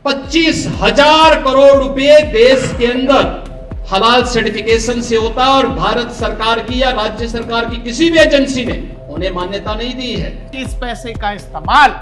25,000 करोड़ रुपए देश के अंदर हलाल सर्टिफिकेशन से होता है और भारत सरकार की या राज्य सरकार की किसी भी एजेंसी ने उन्हें मान्यता नहीं दी है। इस पैसे का इस्तेमाल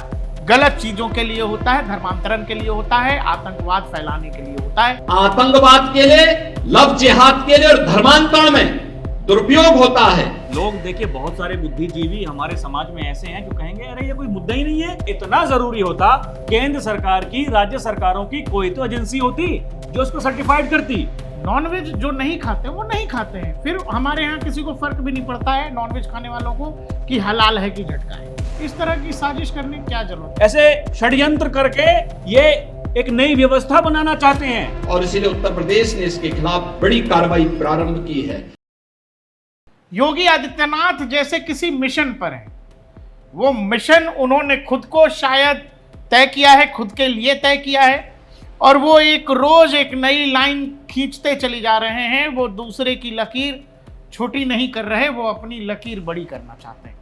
गलत चीजों के लिए होता है, धर्मांतरण के लिए होता है, आतंकवाद फैलाने के लिए होता है, आतंकवाद के लिए, लव जिहाद के लिए और धर्मांतरण में दुरुपयोग होता है। लोग देखिए, बहुत सारे बुद्धिजीवी हमारे समाज में ऐसे हैं जो कहेंगे अरे ये कोई मुद्दा ही नहीं है। इतना जरूरी होता केंद्र सरकार की, राज्य सरकारों की कोई तो एजेंसी होती जो इसको सर्टिफाइड करती। नॉनवेज जो नहीं खाते वो नहीं खाते हैं, फिर हमारे यहाँ किसी को फर्क भी नहीं पड़ता है नॉनवेज खाने वालों को कि हलाल है कि झटका है। इस तरह की साजिश करने की क्या जरूरत है? ऐसे षड्यंत्र करके ये एक नई व्यवस्था बनाना चाहते हैं और इसीलिए उत्तर प्रदेश ने इसके खिलाफ बड़ी कार्रवाई प्रारंभ की है। योगी आदित्यनाथ जैसे किसी मिशन पर हैं। वो मिशन उन्होंने खुद को शायद तय किया है, खुद के लिए तय किया है, और वो एक रोज एक नई लाइन खींचते चली जा रहे हैं। वो दूसरे की लकीर छोटी नहीं कर रहे, वो अपनी लकीर बड़ी करना चाहते हैं।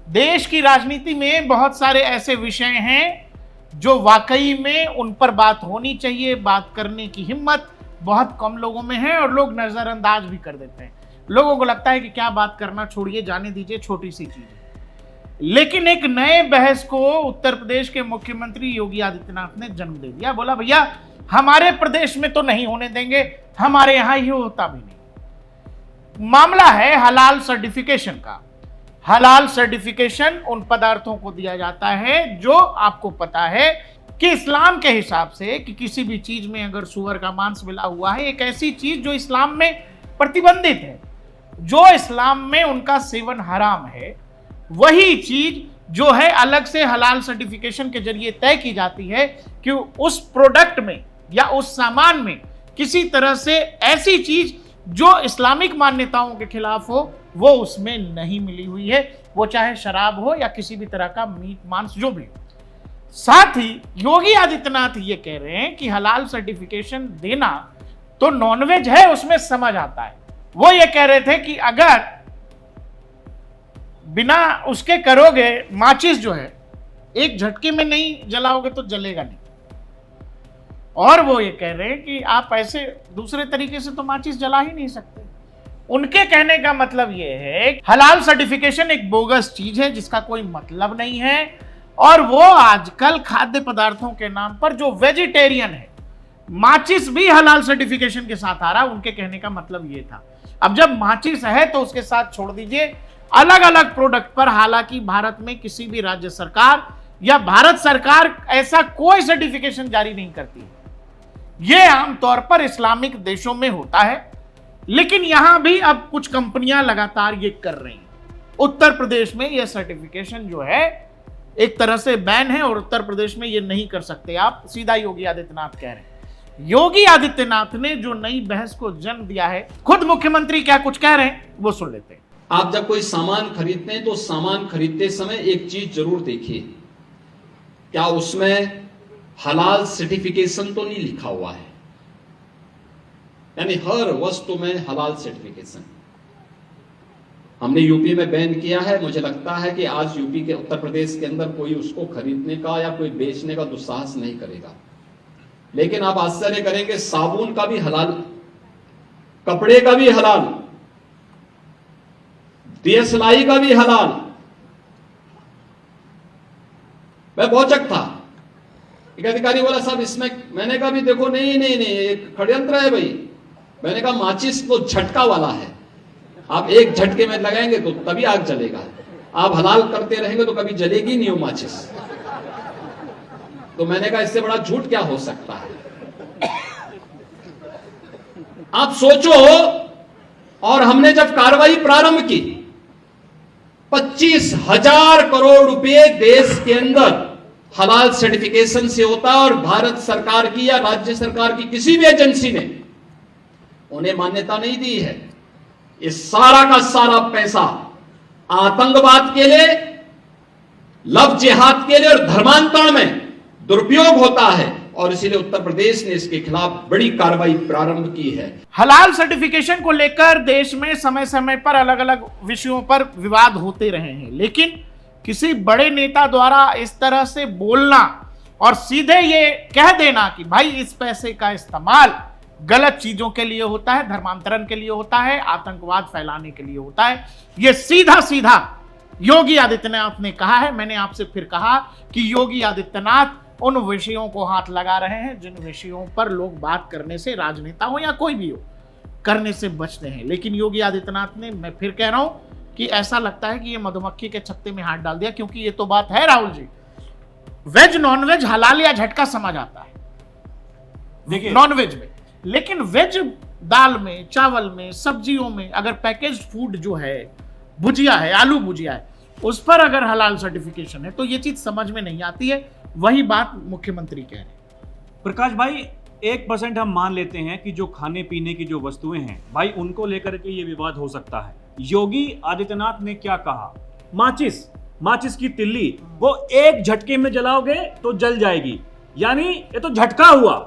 देश की राजनीति में बहुत सारे ऐसे विषय हैं जो वाकई में उन पर बात होनी चाहिए, बात करने की हिम्मत बहुत कम लोगों में है और लोग नजरअंदाज भी कर देते हैं। लोगों को लगता है कि क्या बात करना, छोड़िए, जाने दीजिए, छोटी सी चीज है। लेकिन एक नए बहस को उत्तर प्रदेश के मुख्यमंत्री योगी आदित्यनाथ ने जन्म दे दिया। बोला भैया हमारे प्रदेश में तो नहीं होने देंगे, हमारे यहां ही होता भी नहीं। मामला है हलाल सर्टिफिकेशन का। हलाल सर्टिफिकेशन उन पदार्थों को दिया जाता है जो आपको पता है कि इस्लाम के हिसाब से कि किसी भी चीज में अगर सूअर का मांस मिला हुआ है, एक ऐसी चीज जो इस्लाम में प्रतिबंधित है, जो इस्लाम में उनका सेवन हराम है, वही चीज जो है अलग से हलाल सर्टिफिकेशन के जरिए तय की जाती है कि उस प्रोडक्ट में या उस सामान में किसी तरह से ऐसी चीज जो इस्लामिक मान्यताओं के खिलाफ हो वो उसमें नहीं मिली हुई है, वो चाहे शराब हो या किसी भी तरह का मीट मांस जो भी हो। साथ ही योगी आदित्यनाथ ये कह रहे हैं कि हलाल सर्टिफिकेशन देना तो नॉनवेज है, उसमें समझ आता है। वो ये कह रहे थे कि अगर बिना उसके करोगे, माचिस जो है एक झटके में नहीं जलाओगे तो जलेगा नहीं। और वो ये कह रहे हैं कि आप ऐसे दूसरे तरीके से तो माचिस जला ही नहीं सकते। उनके कहने का मतलब ये है कि हलाल सर्टिफिकेशन एक बोगस चीज है जिसका कोई मतलब नहीं है, और वो आजकल खाद्य पदार्थों के नाम पर जो वेजिटेरियन है, माचिस भी हलाल सर्टिफिकेशन के साथ आ रहा। उनके कहने का मतलब ये था। अब जब माचिस है तो उसके साथ छोड़ दीजिए अलग अलग प्रोडक्ट पर। हालांकि भारत में किसी भी राज्य सरकार या भारत सरकार ऐसा कोई सर्टिफिकेशन जारी नहीं करती है। यह आमतौर पर इस्लामिक देशों में होता है, लेकिन यहां भी अब कुछ कंपनियां लगातार ये कर रही हैं। उत्तर प्रदेश में यह सर्टिफिकेशन जो है एक तरह से बैन है और उत्तर प्रदेश में ये नहीं कर सकते आप, सीधा योगी आदित्यनाथ कह रहे हैं। योगी आदित्यनाथ ने जो नई बहस को जन्म दिया है, खुद मुख्यमंत्री क्या कुछ कह रहे हैं वो सुन लेते हैं। आप जब कोई सामान खरीदते हैं तो सामान खरीदते समय एक चीज जरूर देखिए, क्या उसमें हलाल सर्टिफिकेशन तो नहीं लिखा हुआ है। यानी हर वस्तु में हलाल सर्टिफिकेशन। हमने यूपी में बैन किया है। मुझे लगता है कि आज यूपी के, उत्तर प्रदेश के अंदर कोई उसको खरीदने का या कोई बेचने का दुस्साहस नहीं करेगा। लेकिन आप आश्चर्य करेंगे, साबुन का भी हलाल, कपड़े का भी हलाल, दिया सिलाई का भी हलाल। मैं पहुंचक था, एक अधिकारी बोला साहब इसमें, मैंने कहा भी देखो नहीं नहीं नहीं, एक षड्यंत्र है भाई। मैंने कहा माचिस तो झटका वाला है, आप एक झटके में लगाएंगे तो तभी आग जलेगा, आप हलाल करते रहेंगे तो कभी जलेगी नहीं वो माचिस। तो मैंने कहा इससे बड़ा झूठ क्या हो सकता है। आप सोचो, और हमने जब कार्रवाई प्रारंभ की, 25,000 करोड़ रुपए देश के अंदर हलाल सर्टिफिकेशन से होता है और भारत सरकार की या राज्य सरकार की किसी भी एजेंसी ने उन्हें मान्यता नहीं दी है। इस सारा का सारा पैसा आतंकवाद के लिए, लव जिहाद के लिए और धर्मांतरण में दुरुपयोग होता है, और इसीलिए उत्तर प्रदेश ने इसके खिलाफ बड़ी कार्रवाई प्रारंभ की है। हलाल सर्टिफिकेशन को लेकर देश में समय समय पर अलग अलग विषयों पर विवाद होते रहे हैं, लेकिन किसी बड़े नेता द्वारा इस तरह से बोलना और सीधे ये कह देना कि भाई इस पैसे का इस्तेमाल गलत चीजों के लिए होता है, धर्मांतरण के लिए होता है, आतंकवाद फैलाने के लिए होता है, ये सीधा सीधा योगी आदित्यनाथ ने कहा है। मैंने आपसे फिर कहा कि योगी आदित्यनाथ उन विषयों को हाथ लगा रहे हैं जिन विषयों पर लोग बात करने से, राजनेता हो या कोई भी हो, करने से बचते हैं। लेकिन योगी आदित्यनाथ ने, मैं फिर कह रहा हूं कि ऐसा लगता है कि ये मधुमक्खी के छत्ते में हाथ डाल दिया, क्योंकि ये तो बात है राहुल जी, वेज नॉनवेज हलाल या झटका समझ आता है देखिए नॉनवेज में, लेकिन वेज दाल में, चावल में, सब्जियों में अगर पैकेज्ड फूड जो है, भुजिया है, आलू भुजिया है, उस पर अगर हलाल सर्टिफिकेशन है तो ये चीज समझ में नहीं आती है। वही बात मुख्यमंत्री कह रहे हैं। प्रकाश भाई 1% हम मान लेते हैं कि जो खाने पीने की जो वस्तुएं हैं भाई, उनको लेकर के ये विवाद हो सकता है। योगी आदित्यनाथ ने क्या कहा, माचिस की तिल्ली वो एक झटके में जलाओगे तो जल जाएगी, यानी ये तो झटका हुआ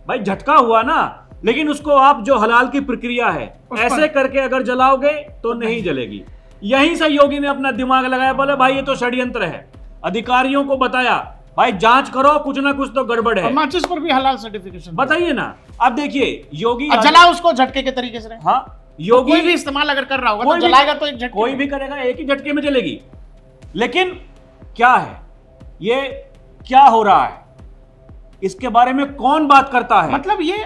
भाई, झटका हुआ ना। लेकिन उसको आप जो हलाल की प्रक्रिया है ऐसे करके अगर जलाओगे तो नहीं जलेगी। यहीं से योगी ने अपना दिमाग लगाया, बोले भाई ये तो षड्यंत्र है। अधिकारियों को बताया भाई जांच करो, कुछ ना कुछ तो गड़बड़ है। माचिस पर भी हलाल सर्टिफिकेशन बताइए ना। अब देखिए योगी जला उसको झटके के तरीके से, हाँ योगी कोई भी इस्तेमाल अगर कर रहा होगा तो जलाएगा तो एक झटके, कोई भी करेगा एक ही झटके में जलेगी। लेकिन क्या है ये, क्या हो रहा है, इसके बारे में कौन बात करता है? मतलब ये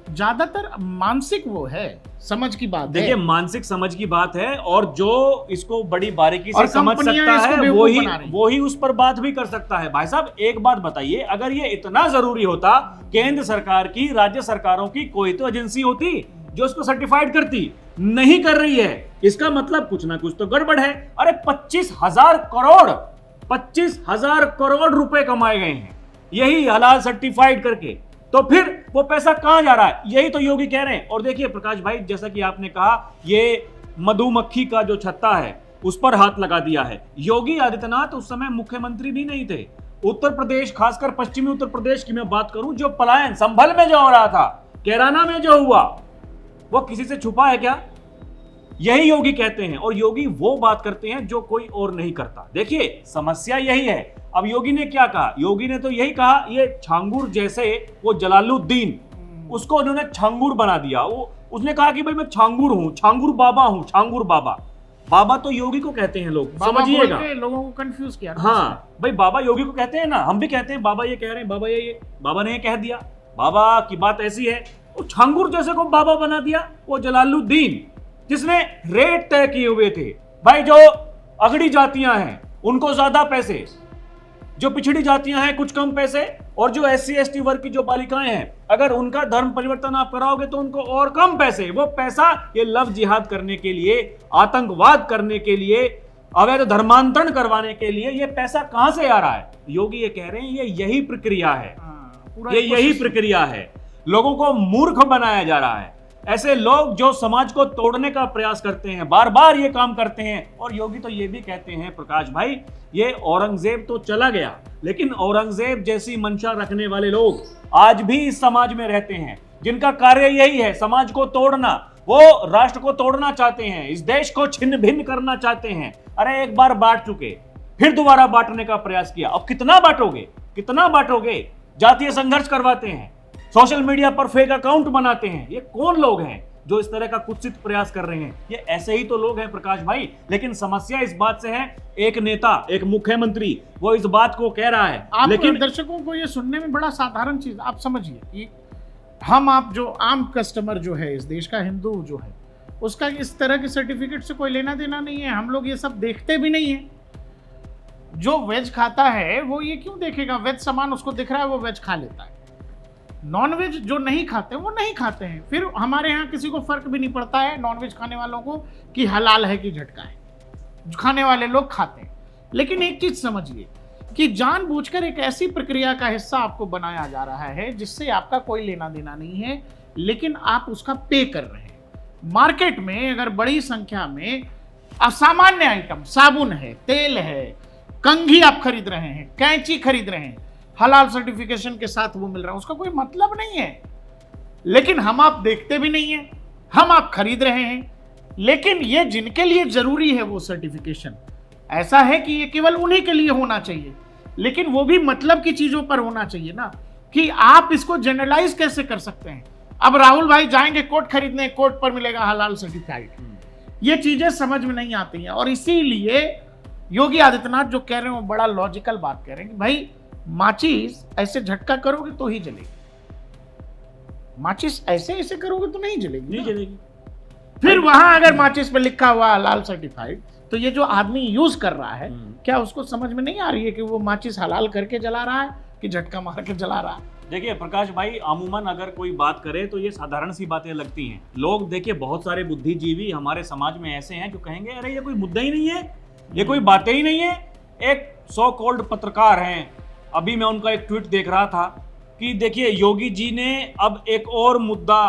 ज्यादातर मानसिक वो है, समझ की बात है। देखिए मानसिक समझ की बात है, और जो इसको बड़ी बारीकी से और समझ कंपनियां सकता इसको है बेवकूफ वो ही उस पर बात भी कर सकता है। भाई साहब एक बात बताइए, अगर ये इतना जरूरी होता, केंद्र सरकार की, राज्य सरकारों की कोई तो एजेंसी होती जो इसको सर्टिफाइड करती, नहीं कर रही है, इसका मतलब कुछ ना कुछ तो गड़बड़ है। अरे 25,000 करोड़ रुपए कमाए गए हैं यही हलाल सर्टिफाइड करके, तो फिर वो पैसा कहां जा रहा है, यही तो योगी कह रहे हैं। और देखिए प्रकाश भाई, जैसा कि आपने कहा, ये मधुमक्खी का जो छत्ता है उस पर हाथ लगा दिया है। योगी आदित्यनाथ उस समय मुख्यमंत्री भी नहीं थे। उत्तर प्रदेश, खासकर पश्चिमी उत्तर प्रदेश की मैं बात करूं, जो पलायन संभल में जो हो रहा था, कैराना में जो हुआ, वो किसी से छुपा है क्या? यही योगी कहते हैं। और योगी वो बात करते हैं जो कोई और नहीं करता। देखिए समस्या यही है। अब योगी ने क्या कहा, योगी ने तो यही कहा, ये छांगुर जैसे वो जलालुद्दीन, उसको उन्होंने छांगुर बना दिया। उसने कहा कि भाई मैं छांगुर हूं, छांगुर बाबा हूं, छांगुर बाबा। बाबा तो योगी को कहते हैं लोग, समझिएगा, लोगों को कंफ्यूज किया। हाँ भाई बाबा योगी को कहते हैं ना, हम भी कहते हैं बाबा ये कह रहे हैं, बाबा ये बाबा ने ये कह दिया, बाबा की बात ऐसी है। वो छांगुर जैसे को बाबा बना दिया, वो जलालुद्दीन जिसने रेट तय किए हुए थे। भाई जो अगड़ी जातियां हैं उनको ज्यादा पैसे, जो पिछड़ी जातियां हैं कुछ कम पैसे, और जो SC ST वर्ग की जो बालिकाएं हैं, अगर उनका धर्म परिवर्तन आप कराओगे तो उनको और कम पैसे। वो पैसा ये लव जिहाद करने के लिए, आतंकवाद करने के लिए, अवैध धर्मांतरण करवाने के लिए, ये पैसा कहां से आ रहा है? योगी ये कह रहे हैं ये यही प्रक्रिया है, ये यही प्रक्रिया है। लोगों को मूर्ख बनाया जा रहा है। ऐसे लोग जो समाज को तोड़ने का प्रयास करते हैं, बार बार ये काम करते हैं। और योगी तो ये भी कहते हैं प्रकाश भाई, ये औरंगजेब तो चला गया, लेकिन औरंगजेब जैसी मंशा रखने वाले लोग आज भी इस समाज में रहते हैं, जिनका कार्य यही है समाज को तोड़ना। वो राष्ट्र को तोड़ना चाहते हैं, इस देश को छिन्न भिन्न करना चाहते हैं। अरे एक बार बांट चुके, फिर दोबारा बांटने का प्रयास किया। अब कितना बांटोगे, कितना बांटोगे? जातीय संघर्ष करवाते हैं, सोशल मीडिया पर फेक अकाउंट बनाते हैं। ये कौन लोग हैं जो इस तरह का कुत्सित प्रयास कर रहे हैं? ये ऐसे ही तो लोग हैं प्रकाश भाई। लेकिन समस्या इस बात से है, एक नेता, एक मुख्यमंत्री, वो इस बात को कह रहा है, लेकिन दर्शकों को ये सुनने में बड़ा साधारण चीज, आप समझिए कि हम, आप जो आम कस्टमर जो है इस देश का, हिंदू जो है, उसका इस तरह के सर्टिफिकेट से कोई लेना देना नहीं है। हम लोग ये सब देखते भी नहीं है। जो वेज खाता है वो ये क्यों देखेगा? वेज सामान उसको दिख रहा है, वो वेज खा लेता है। नॉनवेज जो नहीं खाते वो नहीं खाते हैं। फिर हमारे यहाँ किसी को फर्क भी नहीं पड़ता है नॉनवेज खाने वालों को कि हलाल है कि झटका है, खाने वाले लोग खाते हैं। लेकिन एक चीज समझिए कि जानबूझकर एक ऐसी प्रक्रिया का हिस्सा आपको बनाया जा रहा है जिससे आपका कोई लेना देना नहीं है, लेकिन आप उसका पे कर रहे हैं। मार्केट में अगर बड़ी संख्या में असामान्य आइटम, साबुन है, तेल है, कंघी आप खरीद रहे हैं, कैंची खरीद रहे हैं, हलाल सर्टिफिकेशन के साथ वो मिल रहा है, उसका कोई मतलब नहीं है। लेकिन हम आप देखते भी नहीं है, हम आप खरीद रहे हैं। लेकिन ये जिनके लिए जरूरी है वो सर्टिफिकेशन, ऐसा है कि ये केवल उन्हीं के लिए होना चाहिए। लेकिन वो भी मतलब की चीजों पर होना चाहिए ना, कि आप इसको जनरलाइज कैसे कर सकते हैं। अब राहुल भाई जाएंगे कोट खरीदने, कोट पर मिलेगा हलाल सर्टिफाइड, ये चीजें समझ में नहीं आती हैं। और इसीलिए योगी आदित्यनाथ जो कह रहे हैं वो बड़ा लॉजिकल बात कह रहे हैं कि भाई माचिस ऐसे झटका करोगे तो ही जलेगी, माचिस ऐसे ऐसे करोगे तो नहीं जलेगी, नहीं जलेगी। फिर वहां अगर माचिस पे लिखा हुआ हलाल सर्टिफाइड, तो ये जो आदमी यूज कर रहा है क्या उसको समझ में नहीं आ रही है कि वो माचिस हलाल करके जला रहा है कि झटका मार के जला रहा है। देखिए प्रकाश भाई, अमूमन अगर कोई बात करे तो ये साधारण सी बातें लगती हैं। लोग देखिए बहुत सारे बुद्धिजीवी हमारे समाज में ऐसे हैं जो कहेंगे अरे ये कोई मुद्दा ही नहीं है, ये कोई बातें ही नहीं है। एक सो कॉल्ड पत्रकार हैं, अभी मैं उनका एक ट्वीट देख रहा था कि देखिए योगी जी ने अब एक और मुद्दा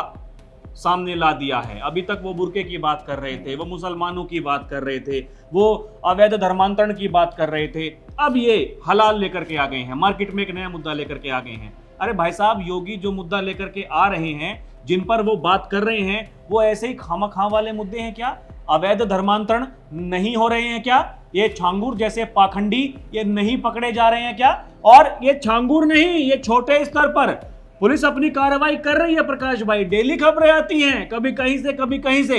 सामने ला दिया है। अभी तक वो बुर्के की बात कर रहे थे, वो मुसलमानों की बात कर रहे थे, वो अवैध धर्मांतरण की बात कर रहे थे, अब ये हलाल लेकर के आ गए हैं, मार्केट में एक नया मुद्दा लेकर के आ गए हैं। अरे भाई साहब, योगी जो मुद्दा लेकर के आ रहे हैं, जिन पर वो बात कर रहे हैं, वो ऐसे ही खामखा वाले मुद्दे हैं क्या? अवैध धर्मांतरण नहीं हो रहे हैं क्या? ये छांगुर जैसे पाखंडी ये नहीं पकड़े जा रहे हैं क्या? और ये छांगुर नहीं, ये छोटे स्तर पर पुलिस अपनी कार्रवाई कर रही है प्रकाश भाई, डेली खबरें आती हैं, कभी कहीं से कभी कहीं से।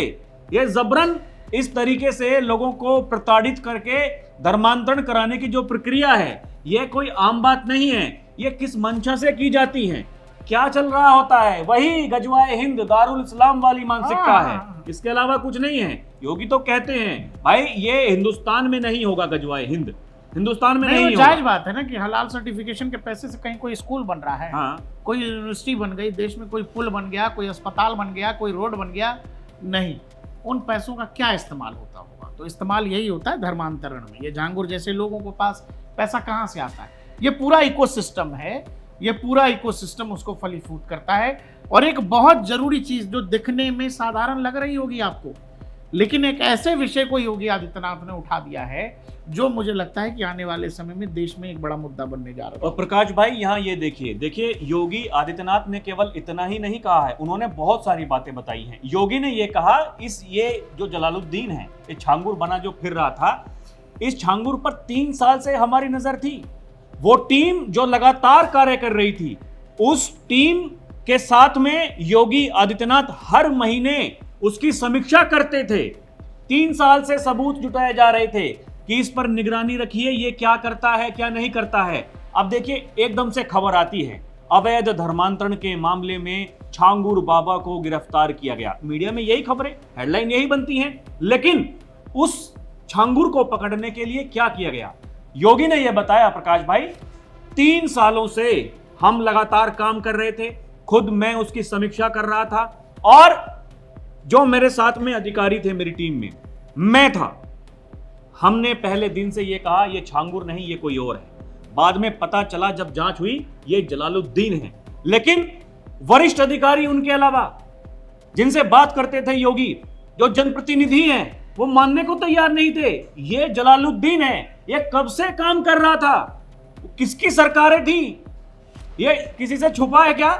ये जबरन इस तरीके से लोगों को प्रताड़ित करके धर्मांतरण कराने की जो प्रक्रिया है, ये कोई आम बात नहीं है। ये किस मंशा से की जाती है, क्या चल रहा होता है? वही गजवाए हिंद दारुल इस्लाम वाली मानसिकता है, इसके अलावा कुछ नहीं है। योगी तो कहते हैं भाई ये हिंदुस्तान में नहीं होगा, गजवाए हिंद हिंदुस्तान में नहीं होगा। जायज बात है ना कि हलाल सर्टिफिकेशन के पैसे से कहीं कोई स्कूल बन रहा है, हाँ। कोई यूनिवर्सिटी बन गई, देश में कोई पुल बन गया, कोई अस्पताल बन गया, कोई रोड बन गया, नहीं। उन पैसों का क्या इस्तेमाल होता होगा? तो इस्तेमाल यही होता है धर्मांतरण में। ये झांगुर जैसे लोगों के पास पैसा कहाँ से आता है? ये पूरा इकोसिस्टम है, ये पूरा इकोसिस्टम उसको फलीफूट करता है। और एक बहुत जरूरी चीज जो दिखने में साधारण लग रही होगी आपको, लेकिन एक ऐसे विषय को योगी आदित्यनाथ ने उठा दिया है जो मुझे लगता है कि आने वाले समय में देश में एक बड़ा मुद्दा बनने जा रहा है। और प्रकाश भाई यहाँ ये देखिए योगी आदित्यनाथ ने केवल इतना ही नहीं कहा है, उन्होंने बहुत सारी बातें बताई हैं। योगी ने ये कहा ये जो जलालुद्दीन है, ये छांगुर बना जो फिर रहा था, इस छांगुर पर 3 साल से हमारी नजर थी। वो टीम जो लगातार कार्य कर रही थी, उस टीम के साथ में योगी आदित्यनाथ हर महीने उसकी समीक्षा करते थे। 3 साल से सबूत जुटाए जा रहे थे कि इस पर निगरानी रखिए, ये क्या करता है क्या नहीं करता है। अब देखिए एकदम से खबर आती है अवैध धर्मांतरण के मामले में छांगुर बाबा को गिरफ्तार किया गया। मीडिया में यही खबरें, हेडलाइन यही बनती हैं। लेकिन उस छांगुर को पकड़ने के लिए क्या किया गया? योगी ने यह बताया प्रकाश भाई, 3 सालों से हम लगातार काम कर रहे थे, खुद मैं उसकी समीक्षा कर रहा था, और जो मेरे साथ में अधिकारी थे मेरी टीम में, मैं था। हमने पहले दिन से यह कहा ये छांगुर नहीं, ये कोई और है। बाद में पता चला जब जांच हुई ये जलालुद्दीन है। लेकिन वरिष्ठ अधिकारी उनके अलावा जिनसे बात करते थे योगी, जो जनप्रतिनिधि हैं, वो मानने को तैयार नहीं थे ये जलालुद्दीन है। ये कब से काम कर रहा था? किसकी सरकारें थी? ये किसी से छुपा है क्या?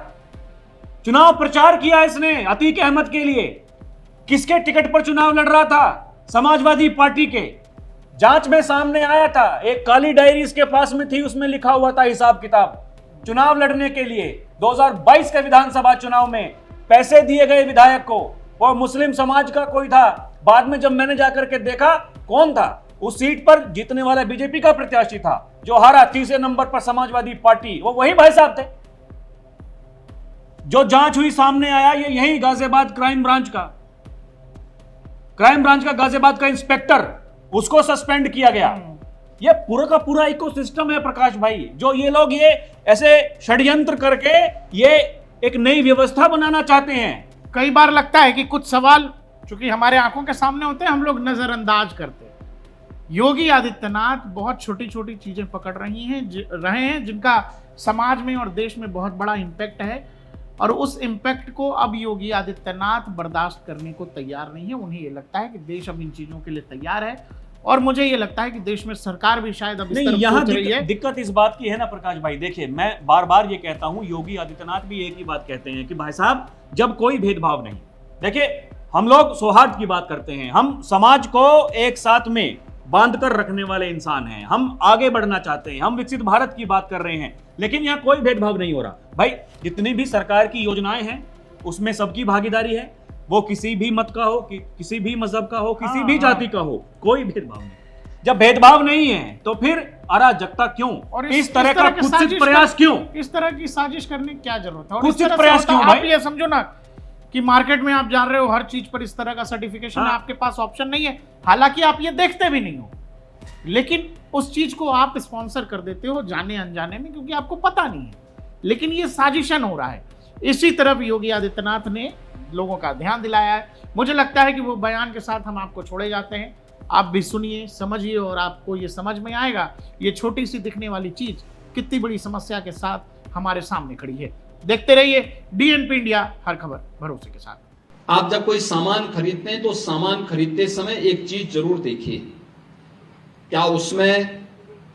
चुनाव प्रचार किया इसने अतीक अहमद के लिए। किसके टिकट पर चुनाव लड़ रहा था? समाजवादी पार्टी के। जांच में सामने आया था, एक काली डायरी इसके पास में थी, उसमें लिखा हुआ था हिसाब किताब। चुनाव लड़ने के लिए 2022 के विधानसभा चुनाव में पैसे दिए गए विधायक को, वो मुस्लिम समाज का कोई था। बाद में जब मैंने जाकर के देखा कौन था, उस सीट पर जीतने वाला बीजेपी का प्रत्याशी था, जो हारा 30 नंबर पर समाजवादी पार्टी, वो वही भाई साहब थे। जो जांच हुई सामने आया ये यही गाजियाबाद क्राइम ब्रांच का गाजियाबाद का इंस्पेक्टर, उसको सस्पेंड किया गया। ये पूरा का पूरा इकोसिस्टम है प्रकाश भाई, जो ये लोग ये ऐसे षड्यंत्र करके ये एक नई व्यवस्था बनाना चाहते हैं। कई बार लगता है कि कुछ सवाल चूंकि हमारे आंखों के सामने होते हैं, हम लोग नजरअंदाज करते हैं। योगी आदित्यनाथ बहुत छोटी छोटी चीजें पकड़ रहे हैं जिनका समाज में और देश में बहुत बड़ा इम्पैक्ट है, और उस इम्पैक्ट को अब योगी आदित्यनाथ बर्दाश्त करने को तैयार नहीं है। उन्हें ये लगता है कि देश अब इन चीजों के लिए तैयार है, और मुझे ये लगता है कि देश में सरकार भी शायद अब इस तरफ सोच रही है। दिक्कत इस बात की है ना प्रकाश भाई, देखिए मैं बार बार ये कहता हूं, योगी आदित्यनाथ भी एक ही बात कहते हैं कि भाई साहब जब कोई भेदभाव नहीं, देखिए हम लोग सौहार्द की बात करते हैं, हम समाज को एक साथ में बांध कर रखने वाले इंसान हैं। हम आगे बढ़ना चाहते हैं, हम विकसित भारत की बात कर रहे हैं, लेकिन यहाँ कोई भेदभाव नहीं हो रहा। भाई जितनी भी सरकार की योजनाएं हैं उसमें सबकी भागीदारी है, वो किसी भी मत का हो, किसी भी मजहब का हो, किसी भी जाति का हो, कोई भेदभाव नहीं। जब भेदभाव नहीं है तो फिर अराजकता क्यों और इस तरह का कुत्सित प्रयास क्यों? इस तरह की साजिश करने की क्या जरूरत है? और कुत्सित प्रयास क्यों आप ये समझो ना कि मार्केट में आप जान रहे हो हर चीज पर इस तरह का सर्टिफिकेशन है, आपके पास ऑप्शन नहीं है, हालांकि आप ये देखते भी नहीं हो, लेकिन उस चीज को आप स्पॉन्सर कर देते हो जाने अनजाने में, क्योंकि आपको पता नहीं है, लेकिन ये साजिशन हो रहा है। इसी तरफ योगी आदित्यनाथ ने लोगों का ध्यान दिलाया है। मुझे लगता है कि वो बयान के साथ हम आपको छोड़े जाते हैं, आप भी सुनिए, समझिए, और आपको ये समझ में आएगा ये छोटी सी दिखने वाली चीज कितनी बड़ी समस्या के साथ हमारे सामने खड़ी है। देखते रहिए डीएनपी इंडिया, हर खबर भरोसे के साथ। आप जब कोई सामान खरीदते हैं तो सामान खरीदते समय एक चीज जरूर देखिए, क्या उसमें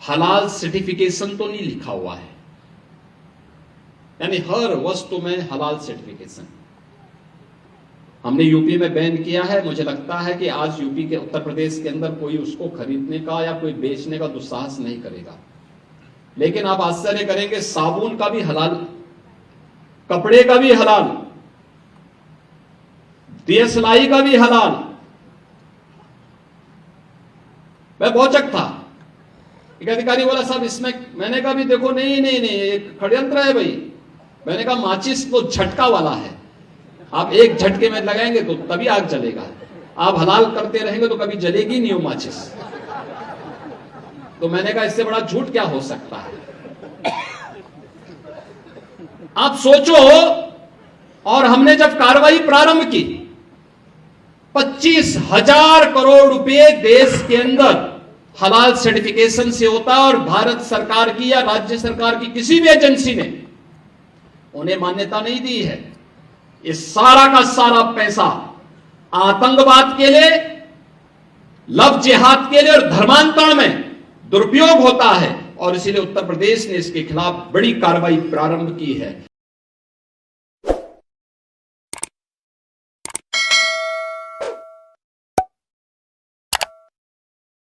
हलाल सर्टिफिकेशन तो नहीं लिखा हुआ है, यानी हर वस्तु में हलाल सर्टिफिकेशन। हमने यूपी में बैन किया है, मुझे लगता है कि आज यूपी के उत्तर प्रदेश के अंदर कोई उसको खरीदने का या कोई बेचने का दुस्साहस नहीं करेगा। लेकिन आप आश्चर्य करेंगे, साबुन का भी हलाल, कपड़े का भी हलाल, दिया सिलाई का भी हलाल। मैं भौचक था, एक अधिकारी बोला साहब इसमें, मैंने कहा भी देखो नहीं नहीं नहीं एक षड्यंत्र है भाई। मैंने कहा माचिस तो झटका वाला है, आप एक झटके में लगाएंगे तो तभी आग जलेगा, आप हलाल करते रहेंगे तो कभी जलेगी नहीं वो माचिस। तो मैंने कहा इससे बड़ा झूठ क्या हो सकता है। आप सोचो, और हमने जब कार्रवाई प्रारंभ की 25,000 करोड़ रुपए देश के अंदर हलाल सर्टिफिकेशन से होता है, और भारत सरकार की या राज्य सरकार की किसी भी एजेंसी ने उन्हें मान्यता नहीं दी है। ये सारा का सारा पैसा आतंकवाद के लिए, लव जिहाद के लिए और धर्मांतरण में दुरुपयोग होता है, और इसीलिए उत्तर प्रदेश ने इसके खिलाफ बड़ी कार्रवाई प्रारंभ की है।